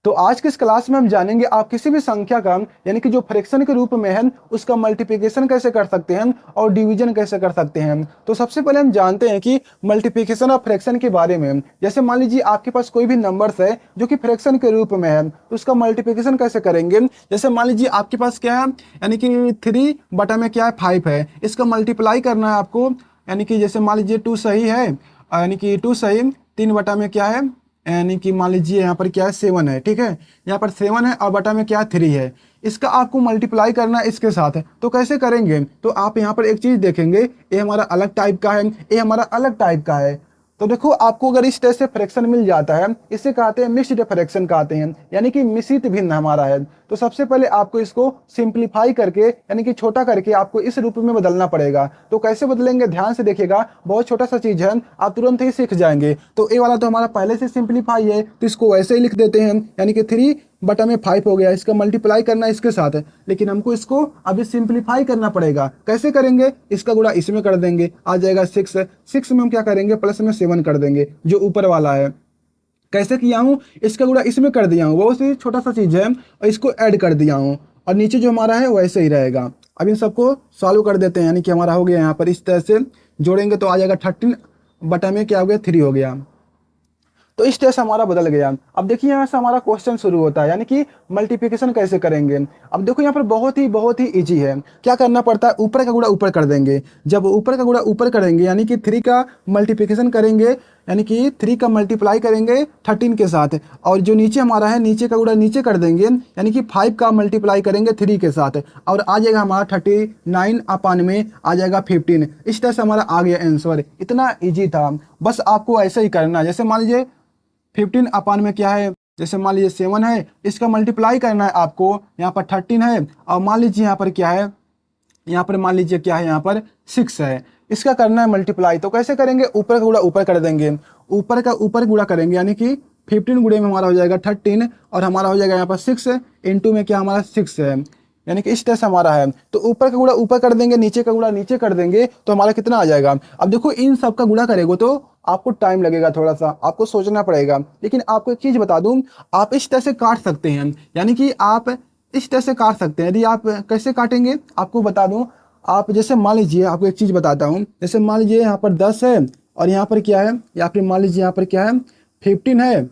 तो आज के इस क्लास में हम जानेंगे आप किसी भी संख्या का यानी कि जो फ्रैक्शन के रूप में है उसका मल्टीप्लिकेशन कैसे कर सकते हैं और डिवीजन कैसे कर सकते हैं। तो सबसे पहले हम जानते हैं कि मल्टीप्लिकेशन और फ्रैक्शन के बारे में। जैसे मान लीजिए आपके पास कोई भी नंबर्स है जो कि फ्रैक्शन के रूप में है तो उसका मल्टीप्लिकेशन कैसे करेंगे। जैसे मान लीजिए आपके पास क्या है यानी कि 3 बटा में क्या है 5 है, इसका मल्टीप्लाई करना है आपको। यानी कि जैसे मान लीजिए 2 सही है यानी कि 2 सही 3 बटा में क्या है यानी कि मान लीजिए यहाँ पर क्या है 7 है, ठीक है। यहाँ पर 7 है और बटा में क्या है 3 है। इसका आपको मल्टीप्लाई करना है इसके साथ। तो कैसे करेंगे, तो आप यहाँ पर एक चीज देखेंगे, ये हमारा अलग टाइप का है, ये हमारा अलग टाइप का है। तो देखो आपको अगर इस तरह से फ्रैक्शन मिल जाता है, इसे कहते हैं मिक्स्ड फ्रैक्शन कहते हैं, यानी कि मिश्रित भिन्न हमारा है। तो सबसे पहले आपको इसको सिंप्लीफाई करके यानी कि छोटा करके आपको इस रूप में बदलना पड़ेगा। तो कैसे बदलेंगे ध्यान से देखिएगा, बहुत छोटा सा चीज है, आप तुरंत ही सीख जाएंगे। तो ए वाला तो हमारा पहले से सिंप्लीफाई है तो इसको वैसे ही लिख देते हैं, यानी कि 3 बटा में 5 हो गया। इसका मल्टीप्लाई करना है इसके साथ, लेकिन हमको इसको अभी सिंप्लीफाई करना पड़ेगा। कैसे करेंगे, इसका गुणा इसमें कर देंगे, आ जाएगा 6 में हम क्या करेंगे प्लस में 7 कर देंगे जो ऊपर वाला है। कैसे किया हूँ, इसका गुणा इसमें कर दिया हूँ, बहुत ही छोटा सा चीज है, और इसको ऐड कर दिया हूँ और नीचे जो हमारा है वैसे ही रहेगा। अब इन सबको सॉल्व कर देते हैं, यानी कि हमारा हो गया यहाँ पर इस तरह से जोड़ेंगे तो आ जाएगा 13 बटा में क्या हो गया 3 हो गया। तो इस तरह से हमारा बदल गया। अब देखिए यहाँ से हमारा क्वेश्चन शुरू होता है, यानी कि मल्टीप्लिकेशन कैसे करेंगे। अब देखो यहाँ पर बहुत ही इजी है। क्या करना पड़ता है, ऊपर का गुणा ऊपर कर देंगे। जब ऊपर का गुणा ऊपर करेंगे यानी कि 3 का मल्टीप्लिकेशन करेंगे, यानी कि 3 का मल्टीप्लाई करेंगे 13 के साथ, और जो नीचे हमारा है नीचे का गुणा नीचे कर देंगे, यानी कि 5 का मल्टीप्लाई करेंगे 3 के साथ, और आ जाएगा हमारा 39 अपान में आ जाएगा 15। इस तरह से हमारा आ गया आंसर। इतना ईजी था, बस आपको ऐसे ही करना है। जैसे मान लीजिए 15 अपान में क्या है, जैसे मान लीजिए 7 है, इसका मल्टीप्लाई करना है आपको, यहाँ पर 13 है, और मान लीजिए यहाँ पर क्या है, यहाँ पर मान लीजिए क्या है, यहाँ पर 6 है, इसका करना है मल्टीप्लाई। तो कैसे करेंगे, ऊपर का गुणा ऊपर कर देंगे, ऊपर का ऊपर गुणा करेंगे, यानी कि 15 गुणे में हमारा हो जाएगा 13 और हमारा हो जाएगा यहाँ पर 6 इंटू में क्या हमारा 6 है, यानी कि इस तरह से हमारा है। तो ऊपर का गुणा ऊपर कर देंगे, नीचे का गुणा नीचे कर देंगे, तो हमारा कितना आ जाएगा। अब देखो इन सब का गुणा करेंगे तो आपको टाइम लगेगा, थोड़ा सा आपको सोचना पड़ेगा, लेकिन आपको एक चीज बता दूं, आप इस तरह से काट सकते हैं, यानी कि आप इस तरह से काट सकते हैं। यदि आप कैसे काटेंगे आपको बता दूं, आप जैसे मान लीजिए आपको एक चीज बताता हूं, जैसे मान लीजिए यहाँ पर 10 है और यहाँ पर क्या है, या फिर मान लीजिए यहाँ पर क्या है 15 है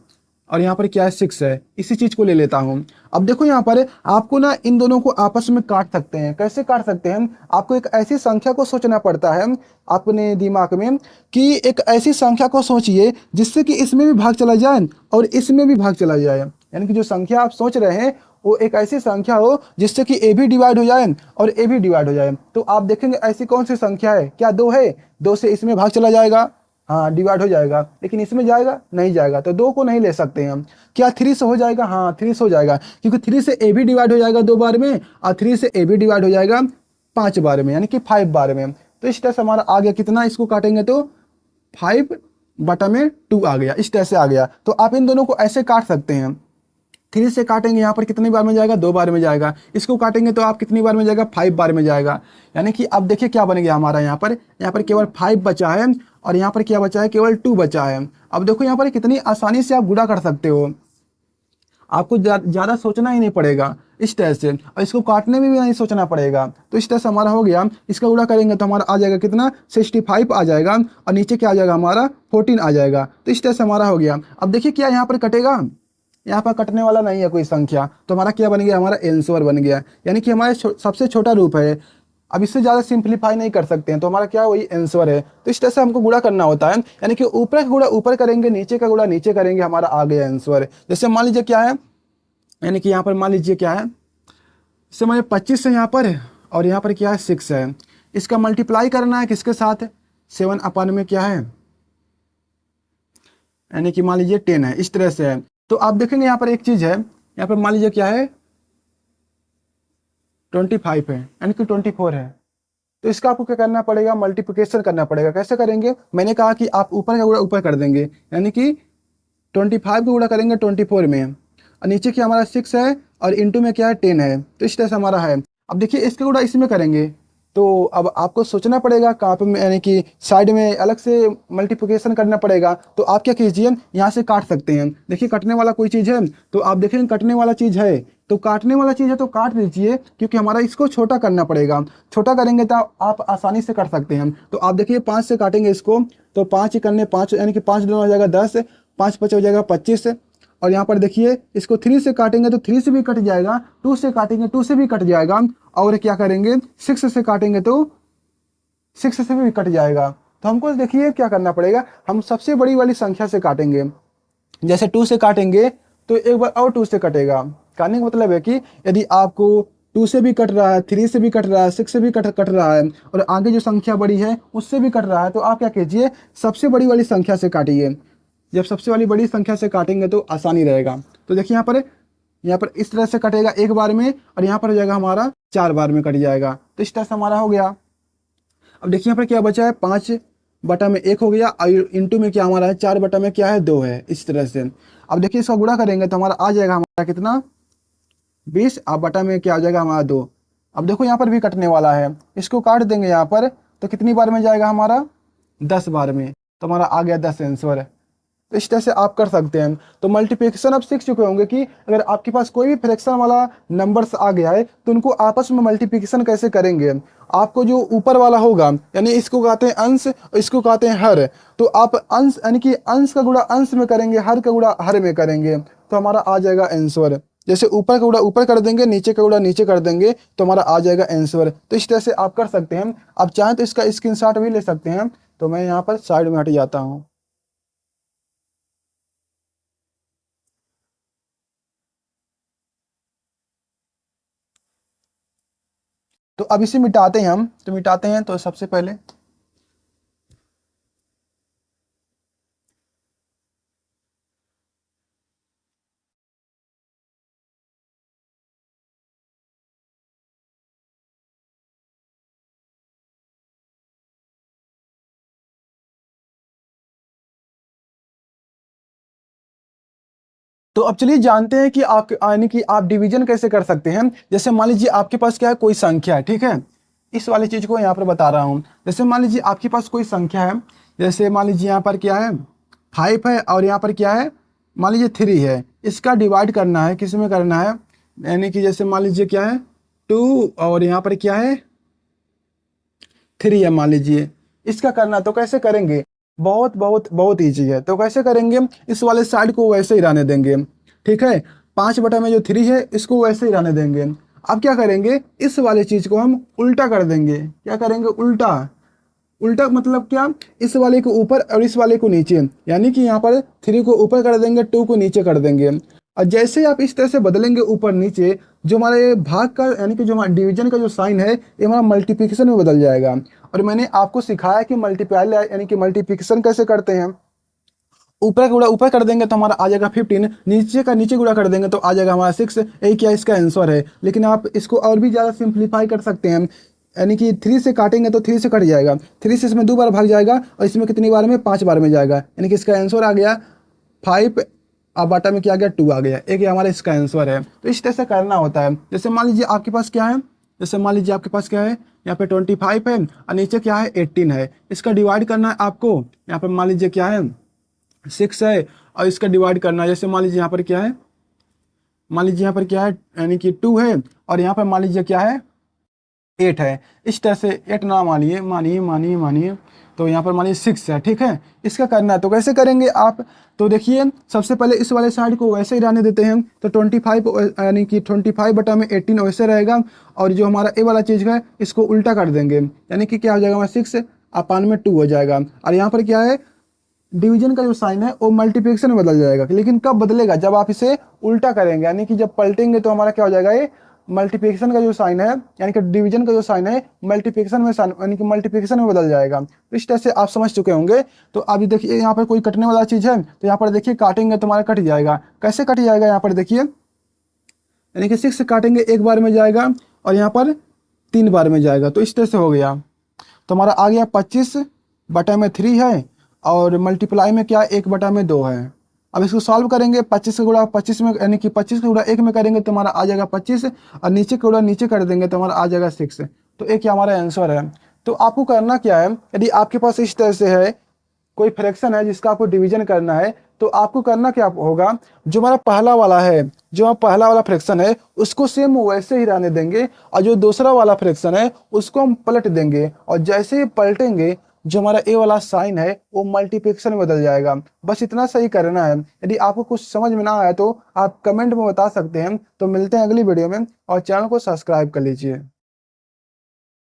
और यहाँ पर क्या है 6 है, इसी चीज को ले लेता हूँ। अब देखो यहाँ पर आपको ना इन दोनों को आपस में काट सकते हैं। कैसे काट सकते हैं, आपको एक ऐसी संख्या को सोचना पड़ता है अपने दिमाग में, कि एक ऐसी संख्या को सोचिए जिससे कि इसमें भी भाग चला जाए और इसमें भी भाग चला जाए। यानी कि जो संख्या आप सोच रहे हैं वो एक ऐसी संख्या हो जिससे कि ए भी डिवाइड हो जाए और ए भी डिवाइड हो जाए। तो आप देखेंगे ऐसी कौन सी संख्या है, क्या 2 है, 2 से इसमें भाग चला जाएगा, हाँ डिवाइड हो जाएगा, लेकिन इसमें जाएगा नहीं जाएगा, तो 2 को नहीं ले सकते हैं हम। क्या 3 से हो जाएगा, हाँ 3 से हो जाएगा, क्योंकि 3 से ए भी डिवाइड हो जाएगा 2 बार में और 3 से ए भी डिवाइड हो जाएगा 5 बार में, यानी कि 5 बार में। तो इस तरह से हमारा आ गया कितना, इसको काटेंगे तो 5 बटा में 2 आ गया, इस तरह से आ गया। तो आप इन दोनों को ऐसे काट सकते हैं। 3 से काटेंगे यहाँ पर कितनी बार में जाएगा, 2 बार में जाएगा। इसको काटेंगे तो आप कितनी बार में जाएगा, 5 बार में जाएगा। यानी कि अब देखिए क्या बन गया हमारा, यहाँ पर केवल 5 बचा है और यहाँ पर क्या बचा है, केवल 2 बचा है। अब देखो यहाँ पर कितनी आसानी से आप गुणा कर सकते हो, आपको ज़्यादा सोचना ही नहीं पड़ेगा इस तरह से, और इसको काटने में भी नहीं सोचना पड़ेगा। तो इस तरह से हमारा हो गया, इसका गुणा करेंगे तो हमारा आ जाएगा कितना 65 आ जाएगा, और नीचे क्या आ जाएगा हमारा 14 आ जाएगा। तो इस तरह से हमारा हो गया। अब देखिए क्या यहाँ पर कटेगा, यहाँ पर कटने वाला नहीं है कोई संख्या, तो हमारा क्या बन गया, हमारा आंसर बन गया, यानी कि हमारे सबसे छोटा रूप है। अब इससे ज़्यादा सिंप्लीफाई नहीं कर सकते हैं, तो हमारा क्या वही आंसर है। तो इस तरह से हमको गुणा करना होता है, यानी कि ऊपर का गुणा ऊपर करेंगे, नीचे का गुणा नीचे करेंगे, हमारा आ गया आंसर। जैसे मान लीजिए क्या है, यानी कि यहाँ पर मान लीजिए क्या है, जैसे मान 25 है यहाँ पर और यहाँ पर क्या है 6 है, इसका मल्टीप्लाई करना है किसके साथ, 7 अपान में क्या है, यानी कि मान लीजिए 10 है, इस तरह से है। तो आप देखेंगे यहाँ पर एक चीज है, यहाँ पर मान लीजिए क्या है 25 है, यानी कि 24 है। तो इसका आपको क्या करना पड़ेगा, मल्टीप्लिकेशन करना पड़ेगा। कैसे करेंगे, मैंने कहा कि आप ऊपर का गुणा ऊपर कर देंगे, यानी कि 25 का गुणा करेंगे 24 में, और नीचे क्या हमारा 6 है और इंटू में क्या है 10 है। तो इस तरह से हमारा है। अब देखिए इसका गुणा इसमें करेंगे, तो अब आपको सोचना पड़ेगा कहाँ पे, यानी कि साइड में अलग से मल्टीप्लिकेशन करना पड़ेगा। तो आप क्या कीजिए, यहाँ से काट सकते हैं। देखिए कटने वाला कोई चीज़ है, तो आप देखेंगे कटने वाला चीज़ है, तो काटने वाला चीज़ है तो काट दीजिए, क्योंकि हमारा इसको छोटा करना पड़ेगा। छोटा करेंगे तो आप आसानी से कर सकते हैं। तो आप देखिए 5 से काटेंगे इसको, तो 5 ही करने 5, यानी कि 5 दूना हो जाएगा 10, 5 5 हो जाएगा 25। और यहाँ पर देखिए इसको 3 से काटेंगे तो 3 से भी कट जाएगा, 2 से काटेंगे 2 से भी कट जाएगा, और क्या करेंगे 6 से काटेंगे तो 6 से भी कट जाएगा। तो हमको देखिए क्या करना पड़ेगा, हम सबसे बड़ी वाली संख्या से काटेंगे। जैसे 2 से काटेंगे तो एक बार और 2 से कटेगा। काटने का मतलब है कि यदि आपको 2 से भी कट रहा है, 3 से भी कट रहा है, 6 से भी कट रहा है, और आगे जो संख्या बड़ी है उससे भी कट रहा है, तो आप क्या कीजिए, सबसे बड़ी वाली संख्या से काटिए। जब सबसे वाली बड़ी संख्या से काटेंगे तो आसानी रहेगा। तो देखिए यहाँ पर इस तरह से कटेगा एक बार में, और यहाँ पर हो जाएगा हमारा 4 बार में कट जाएगा। तो इस तरह से हमारा हो गया। अब देखिए यहाँ पर क्या बचा है, 5 बटा में 1 हो गया, और इंटू में क्या हमारा है, 4 बटा में क्या है 2 है, इस तरह से। अब देखिए इसका गुणा करेंगे तो हमारा आ जाएगा हमारा कितना, 20, अब बटा में क्या हो जाएगा हमारा 2। अब देखो यहाँ पर भी कटने वाला है, इसको काट देंगे यहाँ पर, तो कितनी बार में जाएगा हमारा, 10 बार में। तो हमारा आ गया 10 आंसर। तो इस तरह से आप कर सकते हैं। तो मल्टीप्लिकेशन आप सीख चुके होंगे कि अगर आपके पास कोई भी फ्रैक्शन वाला नंबर्स आ गया है तो उनको आपस में मल्टीप्लिकेशन कैसे करेंगे। आपको जो ऊपर वाला होगा, यानी इसको कहते हैं अंश, इसको कहते हैं हर, तो आप अंश यानी कि अंश का गुणा अंश में करेंगे, हर का गुणा हर में करेंगे, तो हमारा आ जाएगा आंसर। जैसे ऊपर का गुणा ऊपर कर देंगे, नीचे का गुणा नीचे कर देंगे, तो हमारा आ जाएगा आंसर। तो इस तरह से आप कर सकते हैं। आप चाहें तो इसका स्क्रीनशॉट भी ले सकते हैं। तो मैं यहाँ पर साइड में हट जाता हूँ। तो अब इसे मिटाते हैं हम। तो मिटाते हैं तो सबसे पहले तो अब चलिए जानते हैं कि आप यानी कि आप डिवीजन कैसे कर सकते हैं। जैसे मान लीजिए आपके पास क्या है, कोई संख्या है, ठीक है। इस वाली चीज को यहाँ पर बता रहा हूँ। जैसे मान लीजिए आपके पास कोई संख्या है, जैसे मान लीजिए यहाँ पर क्या है 5 है, और यहाँ पर क्या है मान लीजिए 3 है। इसका डिवाइड करना है, किस में करना है, यानी कि जैसे मान लीजिए क्या है 2, और यहाँ पर क्या है 3 है मान लीजिए। इसका करना तो कैसे करेंगे, बहुत बहुत बहुत ईजी है। तो कैसे करेंगे, इस वाले साइड को वैसे ही रहने देंगे, ठीक है। 5 बटा में जो 3 है इसको वैसे ही रहने देंगे। अब क्या करेंगे, इस वाले चीज को हम उल्टा कर देंगे। क्या करेंगे, उल्टा। उल्टा मतलब क्या, इस वाले को ऊपर और इस वाले को नीचे, यानी कि यहाँ पर 3 को ऊपर कर देंगे, 2 को नीचे कर देंगे। और जैसे ही आप इस तरह से बदलेंगे ऊपर नीचे, जो हमारे भाग का यानी कि जो हमारा डिवीजन का जो साइन है ये हमारा मल्टीप्लिकेशन में बदल जाएगा। और मैंने आपको सिखाया कि मल्टीप्लाई यानी कि मल्टीप्लिकेशन कैसे करते हैं। ऊपर का गुणा ऊपर कर देंगे तो हमारा आ जाएगा 15, नीचे का नीचे गुणा कर देंगे तो आ जाएगा हमारा 6। यही क्या इसका आंसर है। लेकिन आप इसको और भी ज़्यादा सिंप्लीफाई कर सकते हैं, यानी कि 3 से काटेंगे तो 3 से कट जाएगा, 3 से इसमें 2 बार भाग जाएगा, और इसमें कितनी बार में 5 बार में जाएगा, यानी कि इसका आंसर आ गया 5। अब बाटा में क्या आ गया 2 आ गया, एक हमारा इसका आंसर है। तो इस तरह से करना होता है। जैसे मान लीजिए आपके पास क्या है, जैसे मान लीजिए आपके पास क्या है, यहाँ पे 25 है और नीचे क्या है 18 है। इसका डिवाइड करना है आपको। यहाँ पे मान लीजिए क्या है 6 है, और इसका डिवाइड करना है। जैसे मान लीजिए यहाँ पर क्या है, मान लीजिए यहाँ पर क्या है, यानी कि 2 है, और यहाँ पर मान लीजिए क्या है 8 है। इस तरह से 8 ना मानिए, मानिए मानिए मानिए, तो यहाँ पर मानिए 6 है, ठीक है। इसका करना है तो कैसे करेंगे आप, तो देखिए सबसे पहले इस वाले साइड को वैसे ही रहने देते हैं। तो 25 यानी कि 25 बटा में 18 वैसे रहेगा, और जो हमारा ए वाला चीज़ है इसको उल्टा कर देंगे, यानी कि क्या हो जाएगा हमारा 6 अपान में 2 हो जाएगा। और यहाँ पर क्या है, डिवीजन का जो साइन है वो मल्टीप्लिकेशन में बदल जाएगा। लेकिन कब बदलेगा, जब आप इसे उल्टा करेंगे, यानी कि जब पलटेंगे तो हमारा क्या हो जाएगा, ये मल्टीप्लिकेशन का जो साइन है यानी कि डिवीजन का जो साइन है मल्टीप्लिकेशन में यानी कि मल्टीप्लिकेशन में बदल जाएगा। तो इस तरह से आप समझ चुके होंगे। तो अभी देखिए यहाँ पर कोई कटने वाला चीज़ है, तो यहाँ पर देखिए काटेंगे तो हमारा कट जाएगा। कैसे कट जाएगा, यहाँ पर देखिए, यानी कि 6 काटेंगे एक बार में जाएगा, और यहाँ पर 3 बार में जाएगा। तो इस तरह से हो गया। तो हमारा आ गया 25 बटा में 3 है, और मल्टीप्लाई में क्या 1 बटा में 2 है। अब इसको सॉल्व करेंगे, 25 का गुणा 25 में, यानी कि 25 का गुणा 1 में करेंगे तो हमारा आ जाएगा 25, और नीचे का गुणा नीचे कर देंगे तो हमारा आ जाएगा 6। तो एक ये हमारा आंसर है। तो आपको करना क्या है, यदि आपके पास इस तरह से है कोई फ्रैक्शन है जिसका आपको डिवीजन करना है, तो आपको करना क्या होगा, जो हमारा पहला वाला है, जो हमारा पहला वाला फ्रैक्शन है उसको सेम वैसे ही रहने देंगे, और जो दूसरा वाला फ्रैक्शन है उसको हम पलट देंगे, और जैसे ही पलटेंगे जो हमारा ए वाला साइन है वो मल्टीप्लिकेशन में बदल जाएगा। बस इतना सही करना है। यदि आपको कुछ समझ में ना आया तो आप कमेंट में बता सकते हैं। तो मिलते हैं अगली वीडियो में, और चैनल को सब्सक्राइब कर लीजिए।